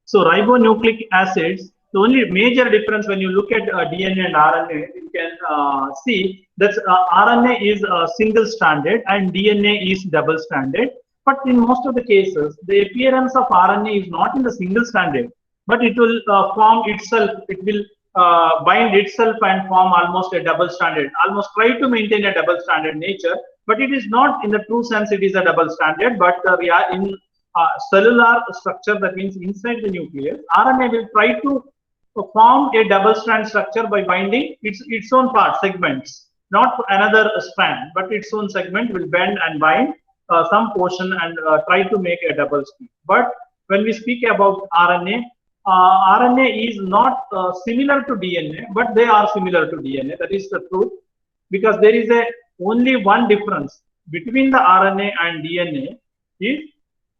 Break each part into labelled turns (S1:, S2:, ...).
S1: So ribonucleic acids, the only major difference when you look at DNA and RNA, you can see that RNA is single-stranded and DNA is double-stranded. But in most of the cases, the appearance of RNA is not in the single-stranded, but it will form itself, it will bind itself and form almost a double-stranded, almost try to maintain a double-stranded nature, but it is not in the true sense it is a double-stranded, but we are in cellular structure, that means inside the nucleus, RNA will try to form a double strand structure by binding its own part segments, not another strand, but its own segment will bend and bind some portion and try to make a double strand. But when we speak about RNA, RNA is not similar to DNA, but they are similar to DNA. That is the truth, because there is a only one difference between the RNA and DNA is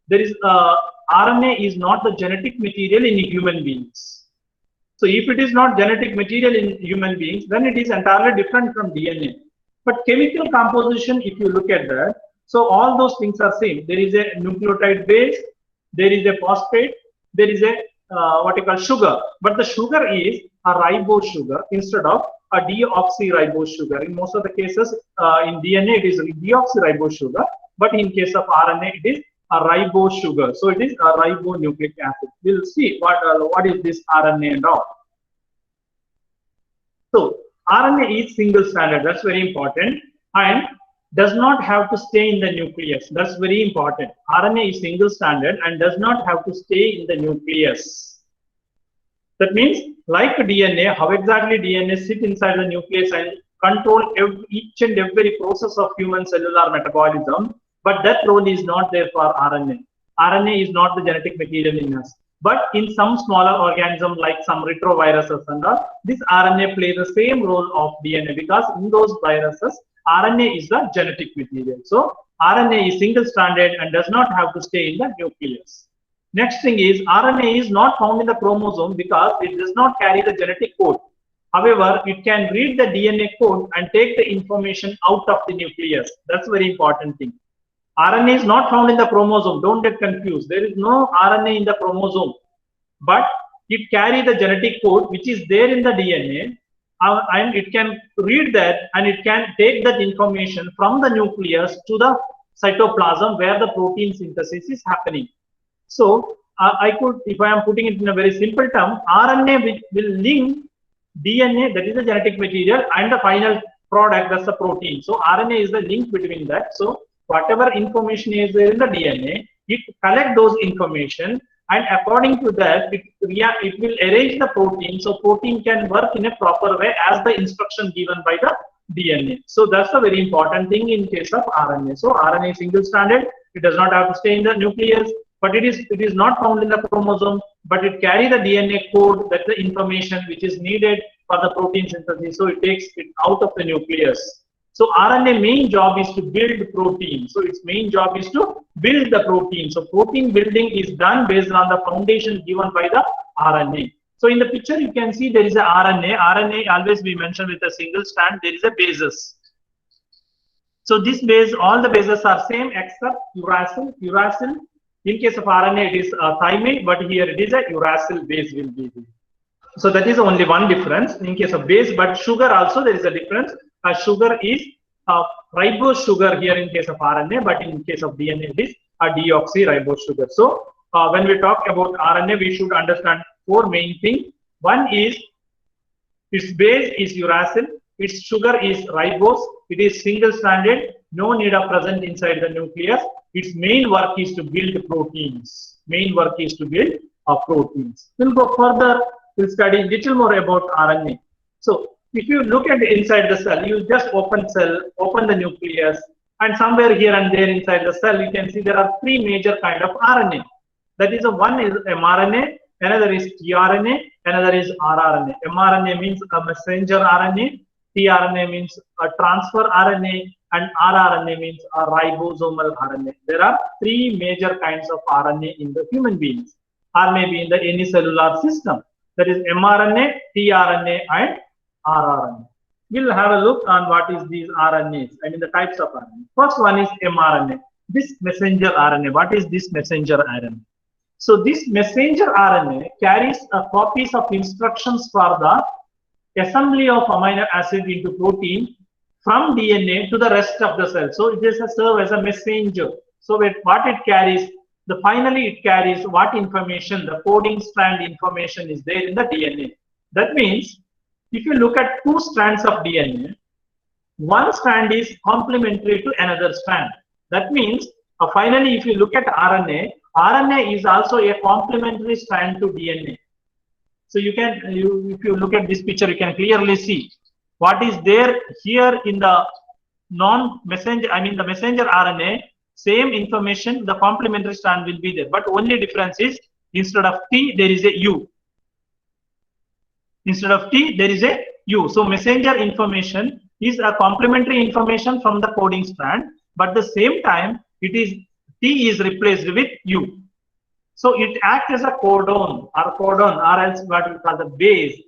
S1: there is RNA is not the genetic material in human beings. So if it is not genetic material in human beings, then it is entirely different from DNA. But chemical composition, if you look at that, so all those things are same. There is a nucleotide base, there is a phosphate, there is a what you call sugar, but the sugar is a ribose sugar instead of a deoxyribose sugar. In most of the cases, in DNA it is deoxyribose sugar, but in case of RNA it is a ribose sugar. So it is a ribonucleic acid. We'll see what is this RNA and all. So RNA is single-stranded. That's very important, and does not have to stay in the nucleus. That's very important. RNA is single-stranded and does not have to stay in the nucleus. That means, like DNA, how exactly DNA sit inside the nucleus and control each and every process of human cellular metabolism, but that role is not there for RNA. RNA is not the genetic material in us. But in some smaller organisms like some retroviruses and all, this RNA plays the same role of DNA, because in those viruses, RNA is the genetic material. So RNA is single-stranded and does not have to stay in the nucleus. Next thing is RNA is not found in the chromosome because it does not carry the genetic code. However, it can read the DNA code and take the information out of the nucleus. That's a very important thing. RNA is not found in the chromosome. Don't get confused. There is no RNA in the chromosome, but it carries the genetic code which is there in the DNA, and it can read that and it can take that information from the nucleus to the cytoplasm where the protein synthesis is happening. So I could, if I am putting it in a very simple term, RNA will link DNA, that is the genetic material, and the final product, that's the protein. So RNA is the link between that. So whatever information is there in the DNA, it collects those information, and according to that, it will arrange the protein, so protein can work in a proper way as the instruction given by the DNA. So that's a very important thing in case of RNA. So RNA is single-stranded. It does not have to stay in the nucleus, but it is not found in the chromosome, but it carries the DNA code, that's the information which is needed for the protein synthesis. So it takes it out of the nucleus. So RNA main job is to build protein. So its main job is to build the protein. So protein building is done based on the foundation given by the RNA. So in the picture you can see there is a RNA. RNA always be mentioned with a single strand. There is a bases. So this base, all the bases are same except uracil. Uracil. In case of RNA it is thymine, but here it is a uracil base will be there. So that is only one difference in case of base, but sugar also there is a difference. Sugar is ribose sugar here in case of RNA, but in case of DNA it is a deoxyribose sugar. So when we talk about RNA, we should understand four main things. One is its base is uracil, its sugar is ribose, it is single-stranded, no need of present inside the nucleus. Its main work is to build proteins. Main work is to build proteins. We'll go further. We'll study little more about RNA. So if you look at inside the cell, you just open the nucleus, and somewhere here and there inside the cell, you can see there are three major kind of RNA. That is, one is mRNA, another is tRNA, another is rRNA. mRNA means a messenger RNA, tRNA means a transfer RNA, and rRNA means a ribosomal RNA. There are three major kinds of RNA in the human beings, or maybe in the any cellular system. That is mRNA, tRNA, and rRNA. We'll have a look on what is these RNAs, I mean the types of RNA. First one is mRNA. This messenger RNA. What is this messenger RNA? So this messenger RNA carries copies of instructions for the assembly of amino acid into protein from DNA to the rest of the cell. So it is a serve as a messenger. So what it carries, finally it carries what information, the coding strand information is there in the DNA. That means if you look at two strands of DNA, one strand is complementary to another strand. That means finally if you look at RNA, RNA is also a complementary strand to DNA. So you can, if you look at this picture, you can clearly see what is there here in the non-messenger, the messenger RNA, same information, the complementary strand will be there. But only difference is instead of T, there is a U. Instead of T, there is a U. So messenger information is a complementary information from the coding strand, but at the same time, T is replaced with U. So it acts as a codon or else what we call the base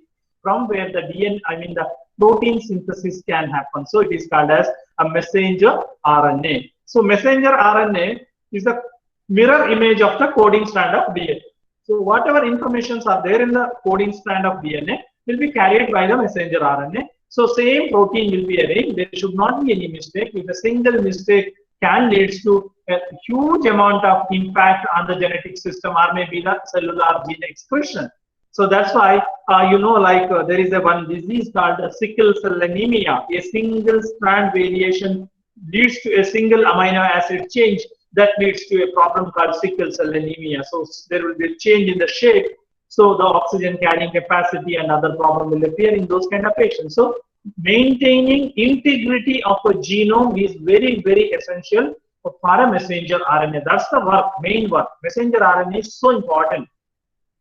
S1: from where the DNA, the protein synthesis can happen. So it is called as a messenger RNA. So messenger RNA is a mirror image of the coding strand of DNA. So whatever informations are there in the coding strand of DNA will be carried by the messenger RNA. So same protein will be arranged. There should not be any mistake. If a single mistake can lead to a huge amount of impact on the genetic system or maybe the cellular gene expression. So that's why, there is one disease called sickle cell anemia. A single strand variation leads to a single amino acid change that leads to a problem called sickle cell anemia. So there will be a change in the shape. So the oxygen carrying capacity and other problem will appear in those kind of patients. So maintaining integrity of a genome is very, very essential for a messenger RNA. That's the work, main work. Messenger RNA is so important.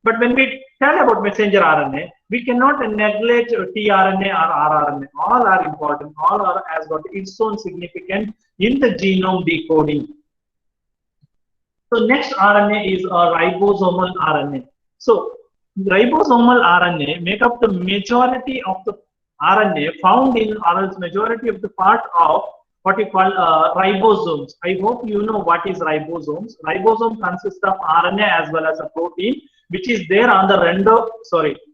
S1: But when we tell about messenger RNA, we cannot neglect tRNA or rRNA. All are important. All are has got its own significance in the genome decoding. So next RNA is a ribosomal RNA. So ribosomal RNA make up the majority of the RNA found in, or else majority of the part of what we call ribosomes. I hope you know what is ribosomes. Ribosome consists of RNA as well as a protein, which is there on the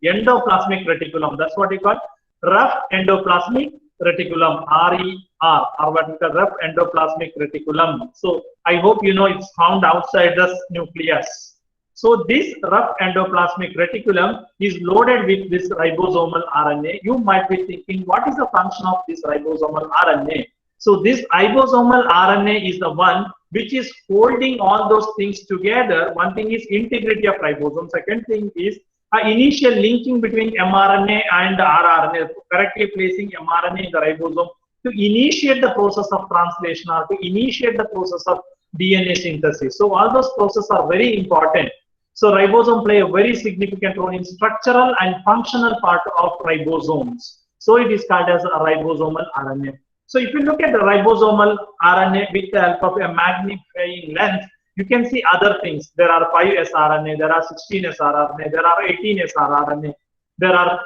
S1: endoplasmic reticulum. That's what we call rough endoplasmic reticulum, RER, or what we call rough endoplasmic reticulum. So I hope you know it's found outside the nucleus. So this rough endoplasmic reticulum is loaded with this ribosomal RNA. You might be thinking, what is the function of this ribosomal RNA? So this ribosomal RNA is the one which is holding all those things together. One thing is integrity of ribosome. Second thing is initial linking between mRNA and rRNA, correctly placing mRNA in the ribosome to initiate the process of translation or to initiate the process of DNA synthesis. So all those processes are very important. So ribosome play a very significant role in structural and functional part of ribosomes. So it is called as a ribosomal RNA. So if you look at the ribosomal RNA with the help of a magnifying lens, you can see other things. There are 5S RNA, there are 16S RNA, there are 18S RNA, there are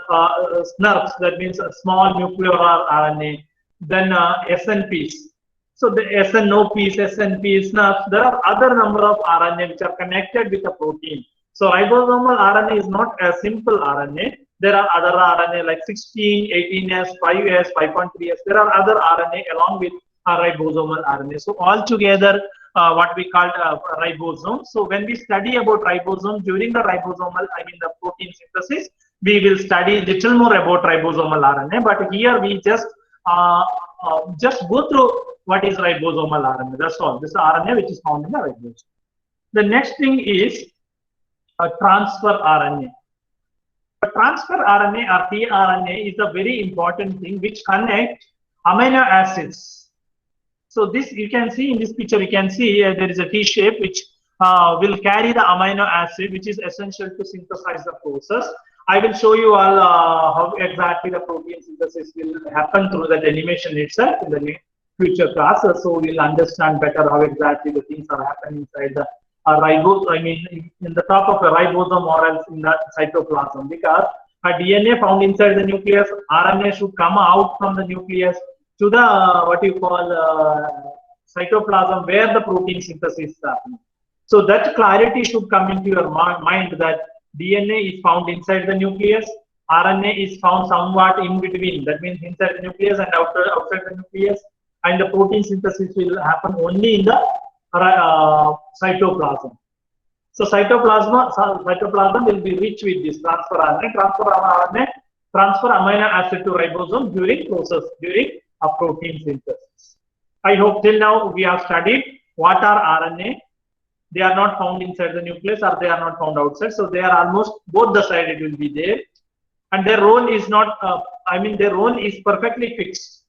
S1: SNRPs, that means small nuclear RNA, then SNPs. So the SNOPs, SNPs, SNRPs, there are other number of RNA which are connected with a protein. So ribosomal RNA is not a simple RNA. There are other RNA like 16, 18S, 5S, 5.3S. There are other RNA along with ribosomal RNA. So altogether, what we call ribosome. So when we study about ribosome during the ribosomal, the protein synthesis, we will study little more about ribosomal RNA. But here we just go through what is ribosomal RNA. That's all. This is RNA which is found in the ribosome. The next thing is a transfer RNA. A transfer RNA or tRNA is a very important thing which connects amino acids. So this you can see in this picture, you can see there is a T shape which will carry the amino acid which is essential to synthesize the process. I will show you all how exactly the protein synthesis will happen through that animation itself in the future classes. So we'll understand better how exactly the things are happening inside the ribosome, in the top of a ribosome or else in the cytoplasm, because a DNA found inside the nucleus, RNA should come out from the nucleus to the what you call cytoplasm where the protein synthesis is happening. So that clarity should come into your mind that DNA is found inside the nucleus, RNA is found somewhat in between. That means inside the nucleus and outside the nucleus, and the protein synthesis will happen only in the cytoplasm. So cytoplasm will be rich with this transfer RNA, transfer amino acid to ribosome during a protein synthesis. I hope till now we have studied what are RNA. They are not found inside the nucleus or they are not found outside. So they are almost both the side it will be there. And their role is not, their role is perfectly fixed.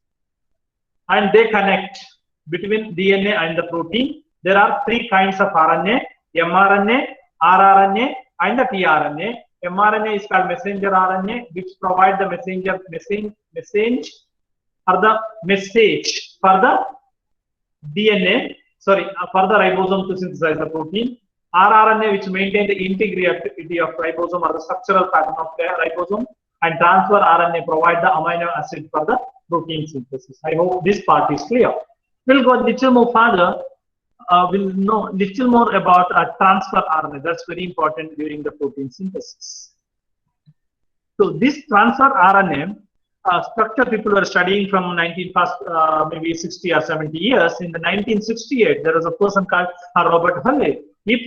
S1: And they connect between DNA and the protein. There are three kinds of RNA, mRNA, rRNA, and the tRNA. mRNA is called messenger RNA, which provide the message for the DNA, for the ribosome to synthesize the protein. rRNA, which maintain the integrity of ribosome or the structural pattern of the ribosome, and transfer RNA provide the amino acid for the protein synthesis. I hope this part is clear. We'll go a little more further. We'll know little more about transfer RNA. That's very important during the protein synthesis. So this transfer RNA structure people were studying from maybe 60 or 70 years. In the 1968, there was a person called Robert Hulley. He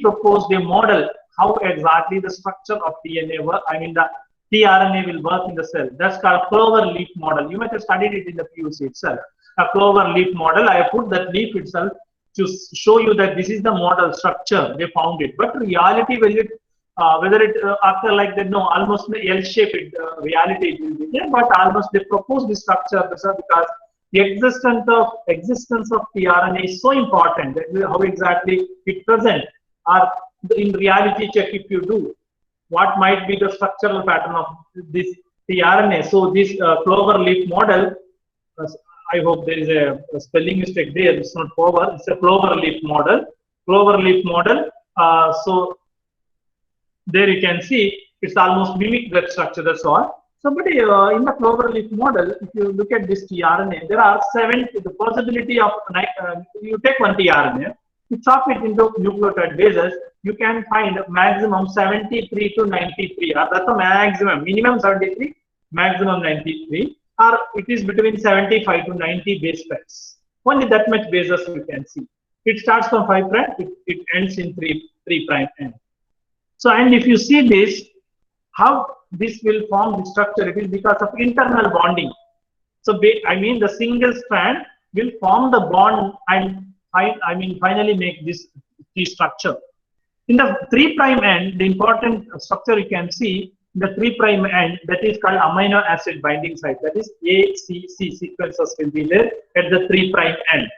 S1: proposed a model how exactly the structure of DNA work. The tRNA will work in the cell. That's called clover leaf model. You might have studied it in the PUC itself. A clover leaf model. I put that leaf itself to show you that this is the model structure. They found it, but reality whether it after like that, no, almost L-shaped reality it will be there, but almost they propose this structure because the existence of tRNA is so important that how exactly it present, or in reality check if you do, what might be the structural pattern of this tRNA. So this clover leaf model, I hope there is a spelling mistake there. It's not clover, it's a clover leaf model. Clover leaf model. So there you can see it's almost mimic that structure. That's all. So, but in the clover leaf model, if you look at this tRNA, there are the possibility of you take one tRNA, you chop it into nucleotide bases, you can find maximum 73 to 93. That's the maximum. Minimum 73, maximum 93. Or it is between 75 to 90 base pairs. Only that much bases you can see. It starts from 5 prime, it ends in 3 prime end. So, and if you see this, how this will form the structure, it is because of internal bonding. So, the single strand will form the bond and finally make this structure. In the 3 prime end, the important structure you can see, the 3 prime end, that is called amino acid binding site. That is ACC sequences will be there at the 3 prime end.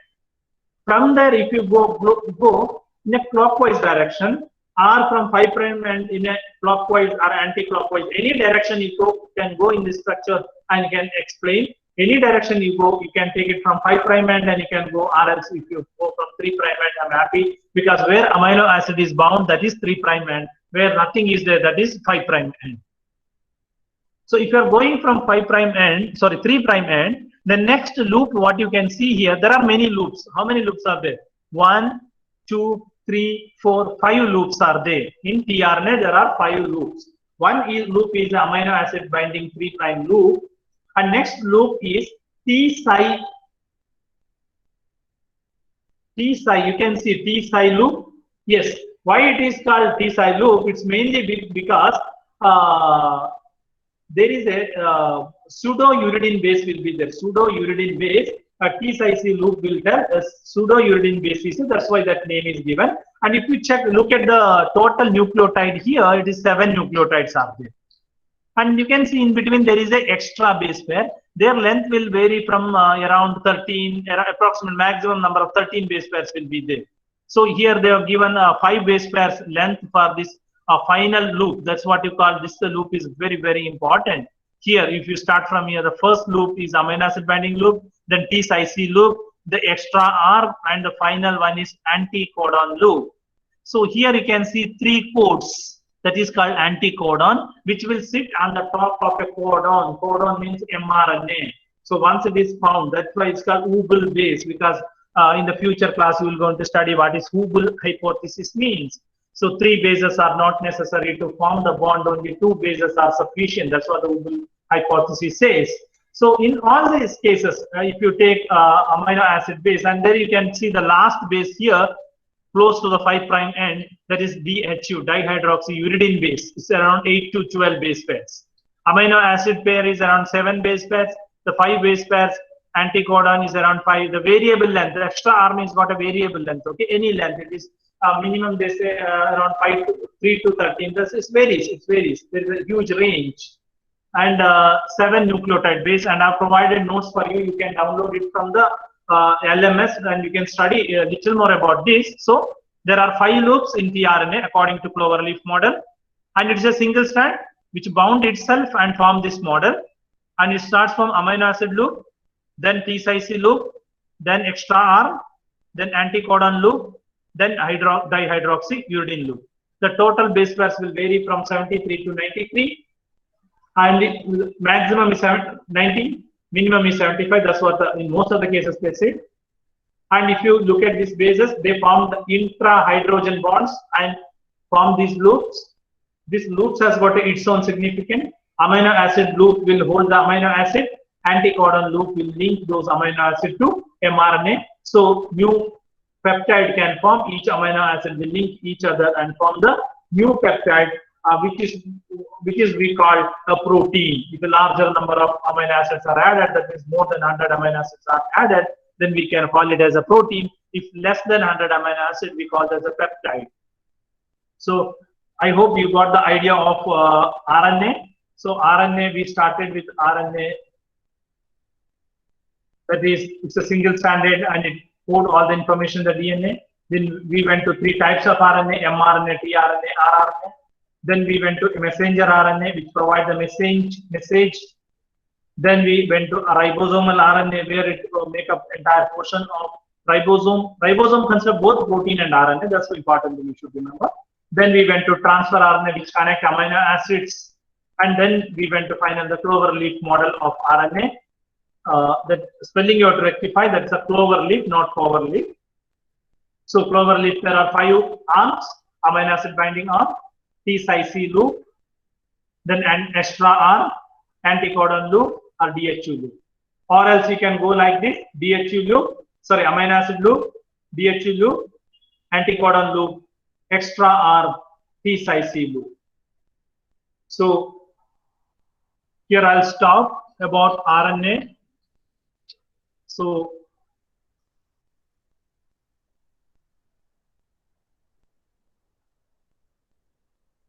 S1: From there, if you go in a clockwise direction, or from 5 prime end in a clockwise or anti-clockwise, any direction you can go in this structure and can explain. Any direction you go, you can take it from 5 prime end and you can go, or else if you go from 3 prime end, I'm happy, because where amino acid is bound, that is 3 prime end. Where nothing is there, that is 5 prime end. So if you are going from 3 prime end, the next loop, what you can see here, there are many loops. How many loops are there? 1, 2, 3, 4, 5 loops are there. In tRNA, there are 5 loops. One loop is the amino acid binding 3 prime loop, and next loop is T-Psi. You can see T-Psi loop. Yes. Why it is called T-Psi loop? It's mainly because there is a pseudo-uridine base will be there. Pseudo-uridine base, a T-Psi loop will tell a pseudo-uridine base. That's why that name is given. And if you look at the total nucleotide here, it is 7 nucleotides are there. And you can see in between there is a extra base pair. Their length will vary from around 13, approximate maximum number of 13 base pairs will be there. So here they have given 5 base pairs length for this final loop. That's what you call this. The loop is very, very important. Here, if you start from here, the first loop is amino acid binding loop, then T-Psi loop, the extra R, and the final one is anti-codon loop. So here you can see 3 codes. That is called anti-codon, which will sit on the top of a codon. Codon means mRNA. So once it is found, that's why it's called Uble base, because in the future class, we will going to study what is Hubble hypothesis means. So 3 bases are not necessary to form the bond, only 2 bases are sufficient. That's what the Hubble hypothesis says. So in all these cases, if you take amino acid base, and there you can see the last base here, close to the 5' end, that is DHU, dihydroxyuridine base. It's around 8 to 12 base pairs. Amino acid pair is around 7 base pairs. The 5 base pairs, anticodon is around 5. The variable length, the extra R means got a variable length, okay? Any length, it is minimum, they say around 3 to 13. It varies. There is a huge range. And 7 nucleotide base, and I've provided notes for you. You can download it from the LMS, and you can study a little more about this. So there are 5 loops in tRNA according to cloverleaf model, and it's a single strand which bound itself and form this model, and it starts from amino acid loop, then T-cyc loop, then extra R, then anticodon loop, then dihydroxyuridine loop. The total base pairs will vary from 73 to 93, and maximum is 90, minimum is 75. That's what in most of the cases they say. And if you look at these bases, they form the intra-hydrogen bonds and form these loops. This loops has got its own significance. Amino acid loop will hold the amino acid. Anticodon loop will link those amino acid to mRNA. So new peptide can form. Each amino acid will link each other and form the new peptide, which is we call a protein. If a larger number of amino acids are added, that means more than 100 amino acids are added, then we can call it as a protein. If less than 100 amino acids, we call it as a peptide. So I hope you got the idea of RNA. So RNA, we started with RNA. That is, it's a single stranded and it code all the information in the DNA. Then we went to 3 types of RNA: mRNA, tRNA, rRNA. Then we went to messenger RNA, which provides the message. Then we went to a ribosomal RNA, where it will make up entire portion of ribosome. Ribosome consists of both protein and RNA. That's the important thing you should remember. Then we went to transfer RNA, which connect amino acids. And then we went to find the cloverleaf model of RNA. That spelling you have to rectify. That's a cloverleaf, not cloverleaf. So cloverleaf, there are 5 arms: amino acid binding arm, T-cyc loop, then an extra R, anticodon loop, or DHU loop. Or else you can go like this: DHU loop, sorry, amino acid loop, DHU loop, anticodon loop, extra R, T-cyc loop. So here I'll stop about RNA. So